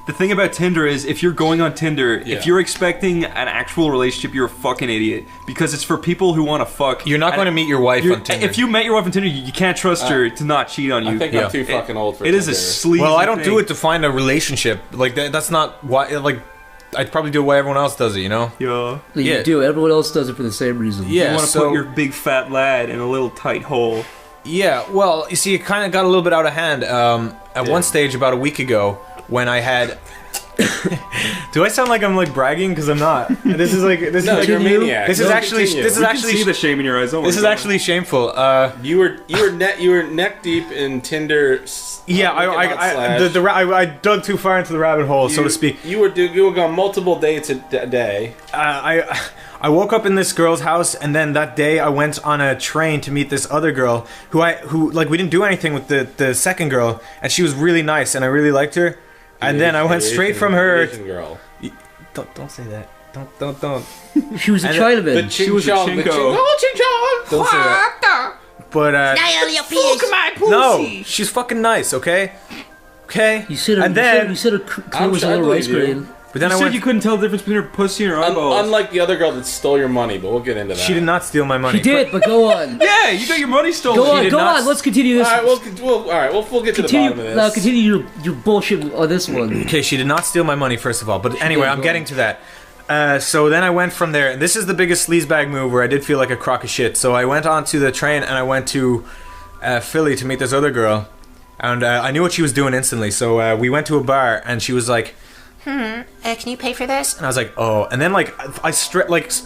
The thing about Tinder is, if you're going on Tinder, if you're expecting an actual relationship, you're a fucking idiot. Because it's for people who want to fuck. You're not going to meet your wife on Tinder. If you met your wife on Tinder, you can't trust her to not cheat on you. I think I'm too fucking old for Tinder. It is a sleazy Well, I don't thing. do it to find a relationship. Like, that's not why... Like, I'd probably do it why everyone else does it, you know? Yeah. You do. Everyone else does it for the same reason. Yeah, You want to put your big fat lad in a little tight hole. Yeah, well, you see, it kind of got a little bit out of hand. At one stage, about a week ago, when I had... Do I sound like I'm like bragging? Because I'm not. This is like this No, is you're a maniac. This is actually this is actually see the shame in your eyes. This is actually shameful. You were neck deep in Tinder. Yeah, I dug too far into the rabbit hole, so to speak. You were going multiple dates a day. I woke up in this girl's house, and then that day I went on a train to meet this other girl who like we didn't do anything with the second girl, and she was really nice, and I really liked her. And then I went straight from her. Asian girl. Don't say that. Don't. She was a Chinaman. She was a chinko. Don't say that. But Niall, you piece. no, she's fucking nice. Okay. You said her clothes was a little rice grain. But then You I said went. you couldn't tell the difference between her pussy and her eyeballs. Unlike the other girl that stole your money, but we'll get into that. She did not steal my money. She did, but go on. Yeah, you got your money stolen. Go on. Let's continue this. All right, we'll get to the bottom of this. Now continue your bullshit on this one. Okay, she did not steal my money, first of all. But anyway, I'm getting to that. So then I went from there. This is the biggest sleazebag move where I did feel like a crock of shit. So I went onto the train and I went to Philly to meet this other girl. And I knew what she was doing instantly. So we went to a bar and she was like, can you pay for this? and I was like, oh. And then like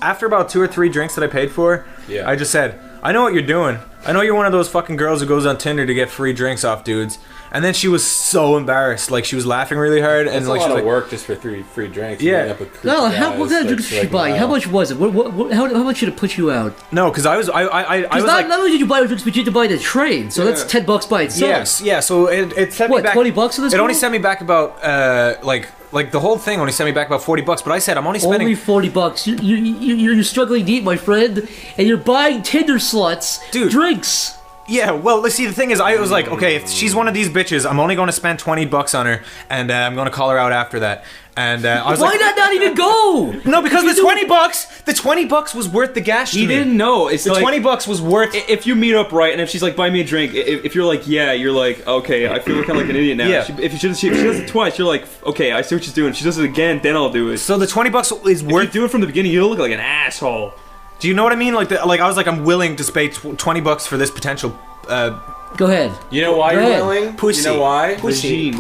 after about 2 or 3 drinks that I paid for, I just said, I know what you're doing. I know you're one of those fucking girls who goes on Tinder to get free drinks off dudes. And then she was so embarrassed, like she was laughing really hard, and like a lot she was of like, work just for 3 free drinks. Yeah. No, what kind of drinks did you buy? How much was it? How much did it put you out? no, because I was like, Not only did you buy the drinks, but you had to buy the train, so that's $10 by itself. yes, yeah. So it set me back. $20 for this? It only sent me back about like the whole thing only sent me back about $40. But I said I'm only spending $40. You're struggling deep, my friend, and you're buying Tinder sluts drinks. Yeah, well, see, the thing is, I was like, okay, if she's one of these bitches, I'm only going to spend $20 on her, and I'm going to call her out after that. And I was Why like, not even go? no, because the $20 was worth the gash. He didn't know. It's the like, $20 was worth. If you meet up right, and if she's like, buy me a drink, if you're like, yeah, you're like, okay, I feel kind of like an idiot now. Yeah. If she does it twice, you're like, okay, I see what she's doing. If she does it again, then I'll do it. So the $20 is If worth. you do it from the beginning, you'll look like an asshole. Do you know what I mean? Like I was like, I'm willing to pay $20 for this potential. Go ahead. You know why Go you're ahead. willing? Pussy. You know why? Pussy.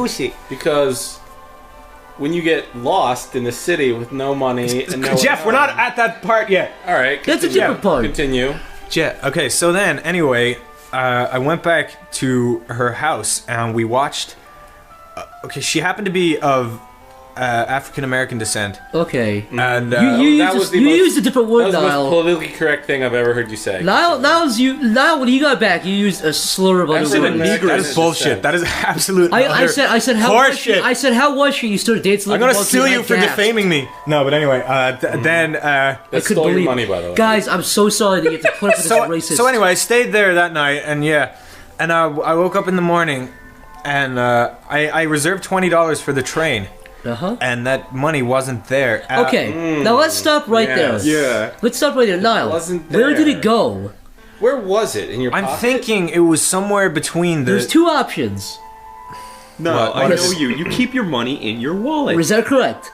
Because when you get lost in the city with no money and no Jeff, we're not at that part yet. All right, That's a different part. Continue. Yeah. Okay. So then, anyway, I went back to her house and we watched. Okay, she happened to be of African American descent, Okay. and You used a different word, That was the most Niall. politically correct thing I've ever heard you say. Niall, when you got back, you used a slur of other Actually, words. Negro that is bullshit. That is absolute. I said how was she? horseshit. I said how was she? You started dancing. I'm like gonna a sue monkey, you and for I gasped. defaming me. No, but anyway, then. That I couldn't stole your believe money, by the way. Guys, I'm so sorry that you have to put up with this racist. So anyway, I stayed there that night, and I woke up in the morning, and I reserved $20 for the train. And that money wasn't there. Okay, now let's stop right there. Yeah. Let's stop right there. Niall, wasn't where did there. it go? Where was it? In your I'm pocket? thinking it was somewhere between the. There's 2 options. No, What? I What know is- you. You keep your money in your wallet. Is that correct?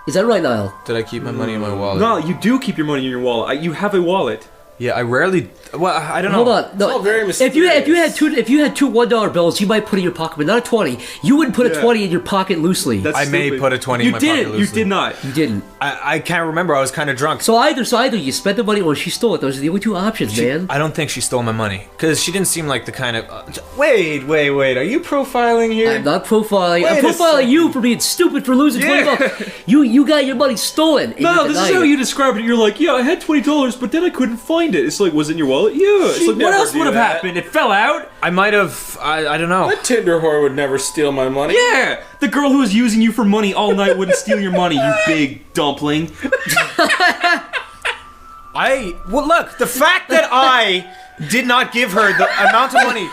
Is that right, Niall? Did I keep my money in my wallet? No, you do keep your money in your wallet. You have a wallet. Yeah, I rarely. Well, I don't know. Hold on. No, all very if you had two $1 bills, you might put it in your pocket, but not a 20. You wouldn't put a 20 in your pocket loosely. That's I may stupid. put a 20 in You my didn't. pocket You loosely. did not. You didn't. I can't remember. I was kind of drunk. So either you spent the money or she stole it. Those are the only 2 options, man. I don't think she stole my money because she didn't seem like the kind of. Wait. Are you profiling here? I'm not profiling. I'm Wait a profiling second. you for being stupid for losing $20. You got your money stolen. and No, you're this is denying how it. you described it. You're like, yeah, I had $20, but then I couldn't find it. It's like, was it in your wallet? Yeah. It's like, what never else do would have that. happened? It fell out. I might have. I don't know. A Tinder whore would never steal my money. Yeah, the girl who was using you for money all night wouldn't steal your money. You big dumpling. Well, look, the fact that I did not give her the amount of money.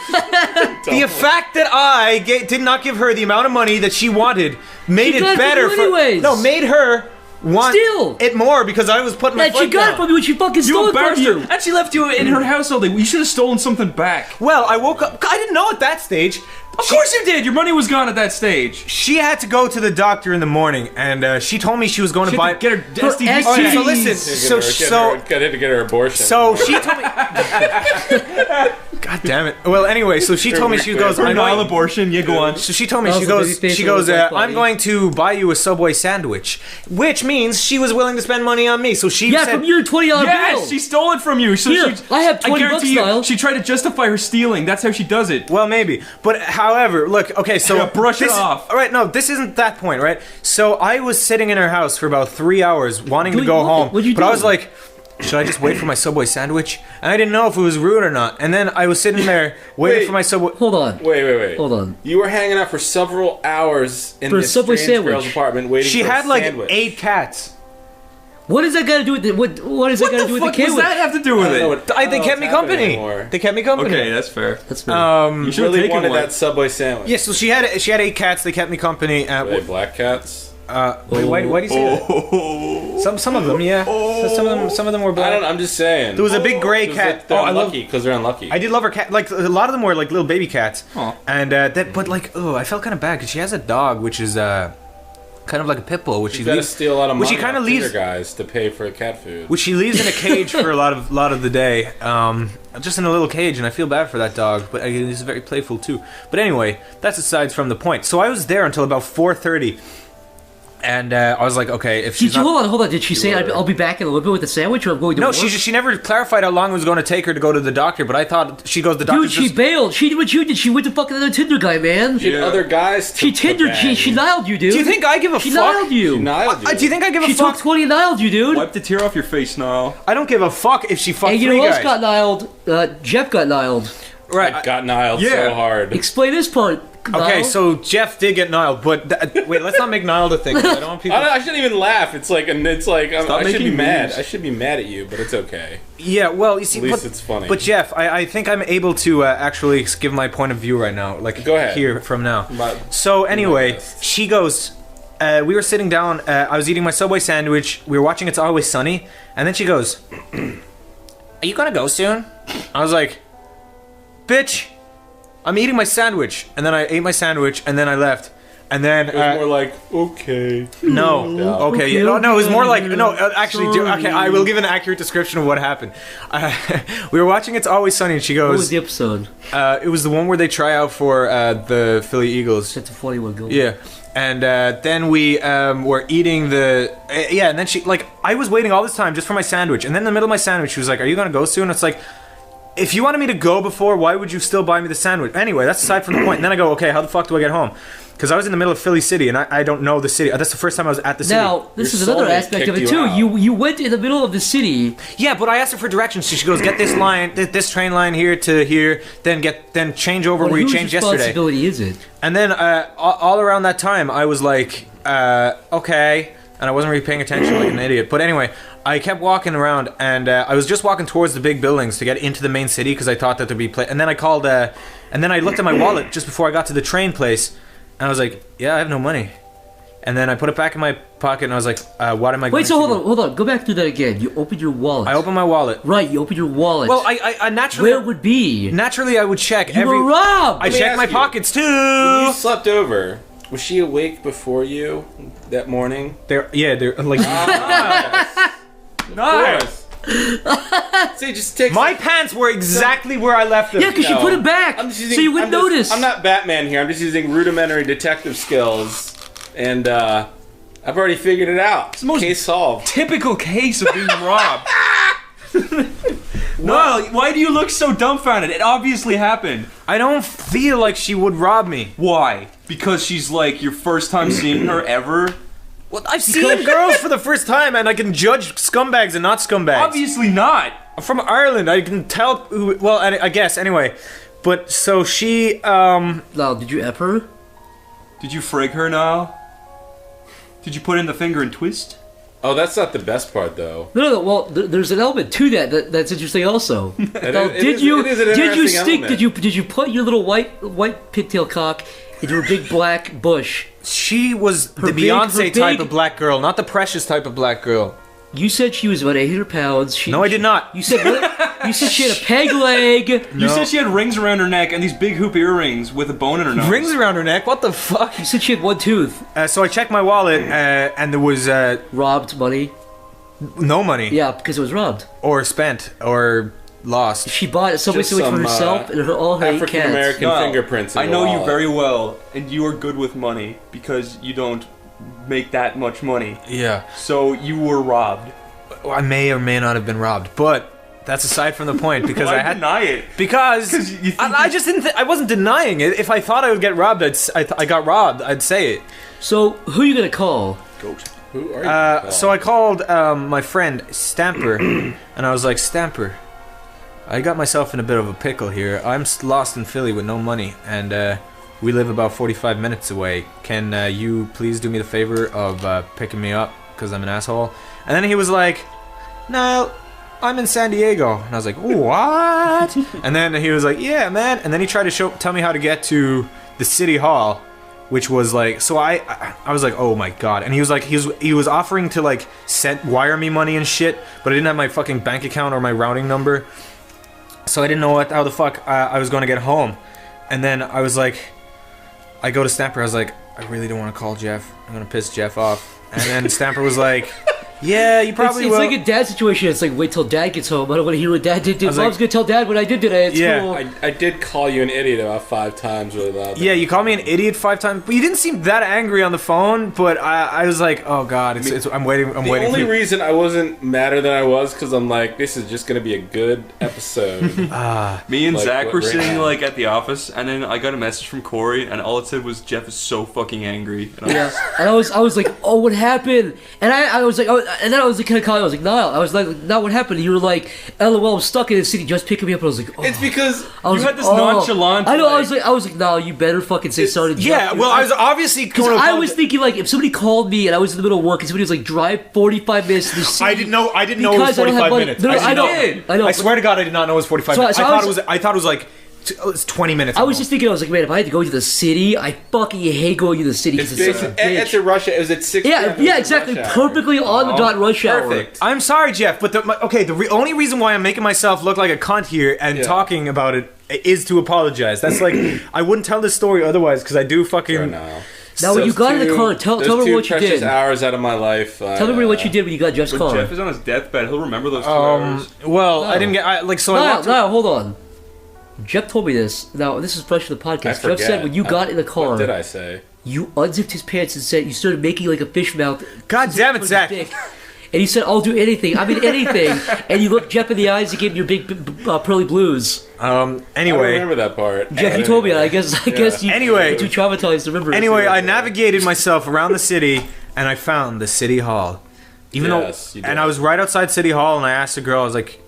The fact that I did not give her the amount of money that she wanted made She it got it better. from you anyways. Made her want Steal. it more because I was putting my And foot she got it down. from you when she fucking stole You it from embarrassed you. her. And she left you in her house all day. You should have stolen something back. Well, I woke up. I didn't know at that stage. Of course you did. Your money was gone at that stage. She had to go to the doctor in the morning, and she told me she was going to She buy. had to get her For STD. Oh, yeah, so STDs. listen. Had to get her abortion. So she told me. God damn it. Well, anyway, so she told me she goes. For I Niall know. abortion, you go on. So she told me Also, she goes. babyface She with a goes. black I'm body. going to buy you a Subway sandwich, which means she was willing to spend money on me. So she Yeah, said, from your $20 bill. Yes, she stole it from you. So Here, she, I have 20 guarantee bucks, you, Niall. she tried to justify her stealing. That's how she does it. Well, maybe, but however, look. Okay, so Yeah, brush it this- off. All right, no, this isn't that point, right? So I was sitting in her house for about 3 hours, wanting to Doing go what? home, What'd you but I do? was like, should I just wait for my Subway sandwich? And I didn't know if it was rude or not. And then I was sitting there waiting Wait. for my Subway. Hold on. Wait. Hold on. You were hanging out for several hours in For a this Subway strange sandwich. girl's apartment waiting She for had a like sandwich. 8 cats. What does that got to do with the, what is that What got to the do with fuck the kid? does that have to do with I don't know it? what- They I don't know kept me what's happening company. anymore. They kept me company. Okay, that's fair. That's me. You should have Really taken wanted one. that Subway sandwich. Yeah, so she had 8 cats. They kept me company. Were they black cats? Wait, why do you say that? Some of them, yeah. Some of them were I black. don't know. I'm just saying. There was a big gray cat. They're Oh, I love. unlucky because they're unlucky. I did love her cat. Like a lot of them were like little baby cats. Aw. And but like, oh, I felt kind of bad because she has a dog which is kind of like a pit bull, which You she gotta leaves, steal a lot of which money she kind of off Tinder leaves, guys to pay for cat food. which she leaves in a cage for a lot of the day. Just in a little cage, and I feel bad for that dog, but he's very playful too. But anyway, that's aside from the point. So I was there until about 4:30. And I was like, okay, if she's Did you not... hold on? Did she say I'll be back in a little bit with the sandwich, or I'm going to No, work? she never clarified how long it was going to take her to go to the doctor, but I thought she goes, the doctor Dude, she bailed. She did what you did. She went to fucking another Tinder guy, man. She had other guys. She Tindered. She niled you, dude. Do you think I give a She fuck? niled you. She niled you. Do you think I give a She fuck? took 20 and niled you, dude. Wipe the tear off your face, Niall. I don't give a fuck if she fucked And you 3 know who else guys. got niled? Jeff got niled. Right. I got Niall Yeah. so hard. Explain this part. Okay, Niall. so Jeff did get Niall, but wait, let's not make Niall the thing. 'Cause I don't want people. I shouldn't even laugh. It's like Stop I should be making mad. memes. I should be mad at you, but it's okay. Yeah, well, you see, At least but, it's funny. But Jeff, I think I'm able to actually give my point of view right now. Like, Go ahead. here from now. But- So anyway, best. she goes. We were sitting down. I was eating my Subway sandwich. We were watching It's Always Sunny, and then she goes, "Are you gonna go soon?" I was like, "Bitch, I'm eating my sandwich." And then I ate my sandwich, and then I left. And then It was more like okay. no, okay, yeah, no, it was more like no. Actually, okay, I will give an accurate description of what happened. We were watching It's Always Sunny, and she What was goes, the episode? "It was the one where they try out for the Philly Eagles." That's a funny one. Go. Yeah. And then we were eating the yeah, and then she like I was waiting all this time just for my sandwich, and then in the middle of my sandwich she was like, "Are you gonna go soon?" It's like, if you wanted me to go before, why would you still buy me the sandwich? Anyway, that's aside from the point. And then I go, okay, how the fuck do I get home? Because I was in the middle of Philly City, and I don't know the city. That's the first time I was at the city. Now, this Your is another soulmate aspect of kicked it you too. out. You went in the middle of the city. Yeah, but I asked her for directions. So she goes, get this line, this train line here to here, then change over Well, where you whose changed yesterday. responsibility is it? And then all around that time, I was like, okay, and I wasn't really paying attention like an idiot. But anyway, I kept walking around, and I was just walking towards the big buildings to get into the main city because I thought that there'd be and then I called, and then I looked at my wallet just before I got to the train place, and I was like, yeah, I have no money. And then I put it back in my pocket, and I was like, what am I going Wait, to so do? hold on. Go back to that again. You opened your wallet. I opened my wallet. Right, you opened your wallet. Well, I naturally... Where would be? Naturally, I would check You every... were robbed. I Let me checked ask my you. pockets, When too! you slept over, was she awake before you that morning? They're like... Nice. See, just take. My pants were exactly where I left them. Yeah, because you No. put it back, I'm just using, so you wouldn't notice. I'm not Batman here. I'm just using rudimentary detective skills, and I've already figured it out. the most- Case solved. Typical case of being robbed. No, why do you look so dumbfounded? It obviously happened. I don't feel like she would rob me. Why? Because she's like your first time seeing her ever? Well, I've seen girls for the first time, and I can judge scumbags and not scumbags. Obviously not. I'm from Ireland. I can tell who... Well, I guess, anyway. But, so she, Now, did you F her? Did you frig her, Niall? Did you put in the finger and twist? Oh, that's not the best part, though. No. Well, there's an element to that's interesting also. Now, It is an interesting element. Did you put your little white pigtail cock into a big black bush? She was the big- Beyonce her type big- of black girl, not the Precious type of black girl. You said she was about 800 pounds. No, I did not. You said what? You said she had a peg leg. You said she had rings around her neck and these big hoop earrings with a bone in her nose. Rings around her neck? What the fuck? You said she had one tooth. So I checked my wallet, and there was Robbed money. no money. Yeah, because it was robbed. Or spent, or lost. She bought it Just for some, herself and all her 8 African cats. American Niall, fingerprints. In I the know you wallet. very well, and you are good with money because you don't make that much money. Yeah. So you were robbed. I may or may not have been robbed, but that's aside from the point because Why I had deny it? because 'Cause you think I just didn't. I wasn't denying it. If I thought I would get robbed, I got robbed. I'd say it. So who are you gonna call? Goat. Who are you? So I called my friend Stamper, and I was like, Stamper, I got myself in a bit of a pickle here. I'm lost in Philly with no money, and we live about 45 minutes away. Can you please do me the favor of picking me up because I'm an asshole? And then he was like, Niall, I'm in San Diego. And I was like, what? And then he was like, yeah, man. And then he tried to tell me how to get to the city hall, which was like, so I was like, oh my god. And he was like, he was offering to like wire me money and shit, but I didn't have my fucking bank account or my routing number, so I didn't know how the fuck I was going to get home. And then I was like, I go to Stamper. I was like, I really don't want to call Jeff. I'm gonna piss Jeff off. And then Stamper was like, yeah, you probably it's will. like a dad situation. It's like, wait till dad gets home. I don't want to hear what dad did. Mom's like- gonna tell dad what I did today at Yeah. school. I did call you an idiot about 5 times really loud. Yeah, you called me an idiot 5 times, but you didn't seem that angry on the phone. But I was like, oh god, I'm waiting. I'm The waiting. only for you. reason I wasn't madder than I was because I'm like, this is just gonna be a good episode. Me and Like, Zach what were right sitting now? like at the office, and then I got a message from Corey, and all it said was Jeff is so fucking angry. And I was, Yeah, and I was like, oh, what happened? And I was like, and then I was like, kind of calling. I was like, Niall. I was like, now what happened? And you were like, LOL, I'm stuck in the city. Just picking me up. And I was like, oh. It's because I was You had like, this nonchalant, I know. like- I was like, no, you better fucking say sorry to Yeah, Jeff. well, I was obviously Because going to I was thinking, like, if somebody called me and I was in the middle of work and somebody was like, drive 45 minutes to the city. I didn't know it was because I don't 45 have money. minutes. No, I know. didn't I know. I swear to God, I did not know it was 45 So minutes. I I was- thought it was like it's 20 minutes. I was just thinking, I was like, man, if I had to go to the city, I fucking hate going to the city because it's such a at bitch. the rush. It was at 6. Yeah, exactly. Perfectly on the dot rush hour. Perfect. I'm sorry, Jeff, but the only reason why I'm making myself look like a cunt here and talking about it is to apologize. That's like I wouldn't tell this story otherwise because I do fucking. Now, when you got in the car, tell me what you did. Hours out of my life. Tell me what you did when you got Jeff's when car. Jeff is on his deathbed, he'll remember those 2 hours. Well, I didn't get I walked. No, hold on. Jeff told me this. Now, this is fresh for the podcast. Jeff forget. said when you got in the car, What did I say? you unzipped his pants and said you started making like a fish mouth. God damn it, Zach. Dick. And he said, I'll do anything. I mean, anything. And you looked Jeff in the eyes and gave him your big pearly blues. I don't Anyway, remember that part. Jeff, you told me that. I guess you Anyway. you're too traumatized to remember. anyway, I navigated myself around the city and I found the city hall. Even Yes, though, you did. and I was right outside City Hall, and I asked the girl, I was like,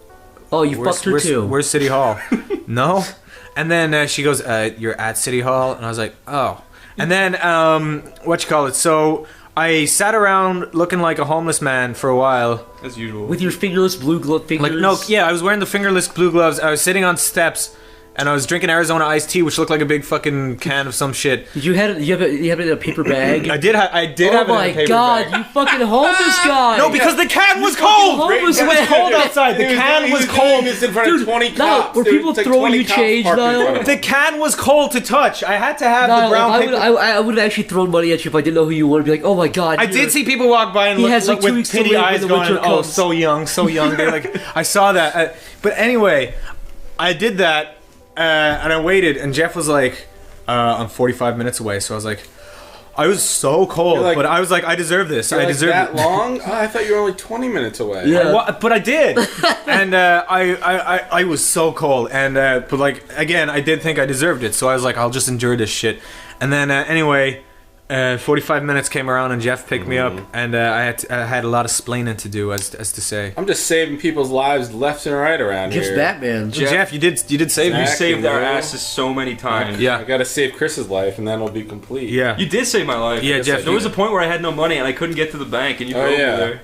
Oh, you fucked her too. Where's City Hall? No. And then she goes, you're at City Hall? And I was like, oh. And then, so I sat around looking like a homeless man for a while. As usual. With your fingerless blue glove fingers. Like, no, yeah, I was wearing the fingerless blue gloves. I was sitting on steps, and I was drinking Arizona iced tea, which looked like a big fucking can of some shit. Did you have it? You have it in a paper bag? I did have Oh it in a my paper god, bag. you fucking homeless guy! No, because the can was cold! homeless It was man. cold outside. The can was cold. This in front Dude, of 20 no, cops. were There people was, like, throwing 20 you cops change, parked in Niall? front of The can was cold to touch. I had to have No, the brown paper. I would have actually thrown money at you if I didn't know who you were. I'd be like, oh my god. I here. did see people walk by and He look, has, like, 2 with weeks to pity live when eyes the going, winter oh, comes." so young, so young. They're like, I saw that. But anyway, I did that, and I waited, and Jeff was like, I'm 45 minutes away. So I was like, I was so cold, You're like- but I was like, I deserve this. You're I like deserve that it. long? Oh, I thought you were only 20 minutes away. Yeah. But I did, and I was so cold, and but like again, I did think I deserved it, so I was like, I'll just endure this shit. And then anyway, 45 minutes came around, and Jeff picked me up, and I had a lot of splaining to do, as to say. I'm just saving people's lives left and right around Jeff's here. Batman. Jeff, you did save me. You Zach, saved our you know? asses so many times. Yeah. I gotta save Chris's life, and then it'll be complete. Yeah. You did save my life. Yeah, Jeff, There was you- a point where I had no money and I couldn't get to the bank, and you Oh, drove yeah. me there.